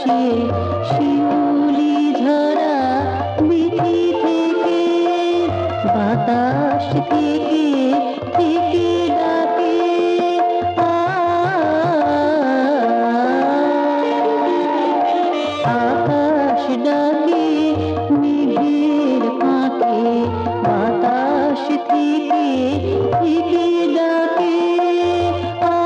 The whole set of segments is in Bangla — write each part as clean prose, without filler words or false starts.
আসে শিউলি ঝরা বিথি থেকে, বাতাস থেকে থেকে ডাকে আ, আকাশ ডাকে মেঘের ফাঁকে, বাতাস থেকে থেকে ডাকে আ,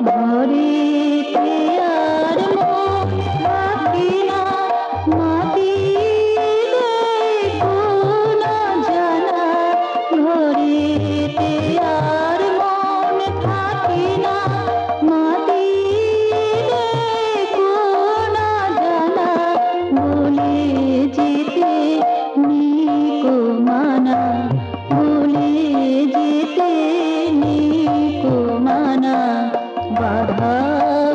ঘরেতে আর মন থাকে না, মাটিরে কোনা জানা। ঘরেতে আর মন থাকে না, মাটিরে কোনা জানা। বলে যেতে নিকো মানা, বলে যেতে নিকো মানা। বাধা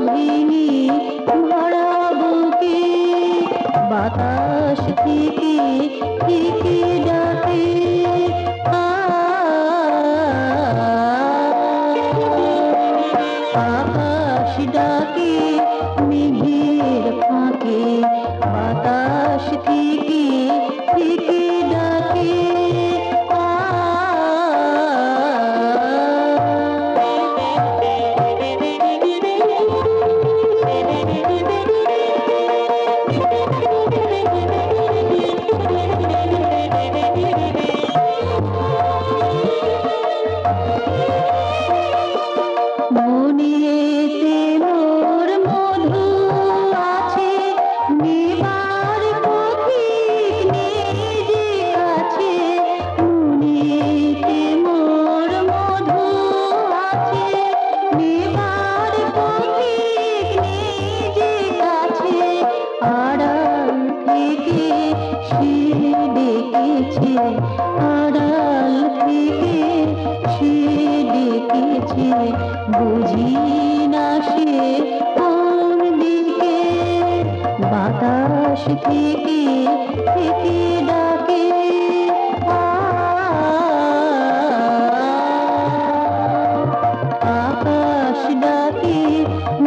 ভেঙে ভরা বুকে, বাতাস থেকে থেকে ডাকে আ, আকাশ ডাকে মেঘের ফাঁকে, বাতাস থেকে থেকে ডাকে আ, মনেতে মোর মধু আছে, নেবার পথিক নিজে কাছে। মনেতে মোর মধু আছে, নেবার পথিক নিজে কাছে। আড়াল থেকে সে ডেকেছে, আড়াল থেকে সে ডেকেছে। বুঝি না সে কোন দিকে, বাতাস থেকে থেকে ডাকে আ, আকাশ ডাকে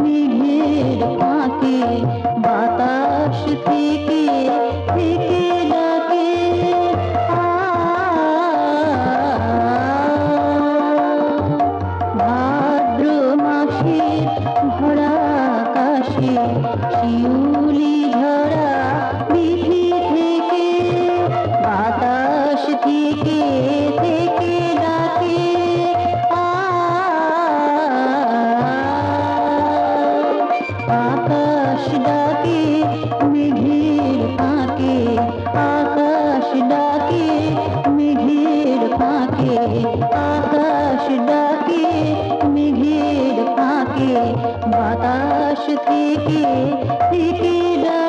মেঘের ফাঁকে, বাতাস থেকে থেকে ডাকে আ, ভাদ্র মাসের ভরা আকাশে শিউলি ঝরা বিথি থেকে, বাতাস থেকে থেকে ডাকে আ, আকাশ ডাকে মেঘের ফাঁকে, আকাশ ডাকে মেঘের ফাঁকে, আকাশ ডাকে মেঘের ফাঁকে, বাতাস থেকে থেকে ডাকে।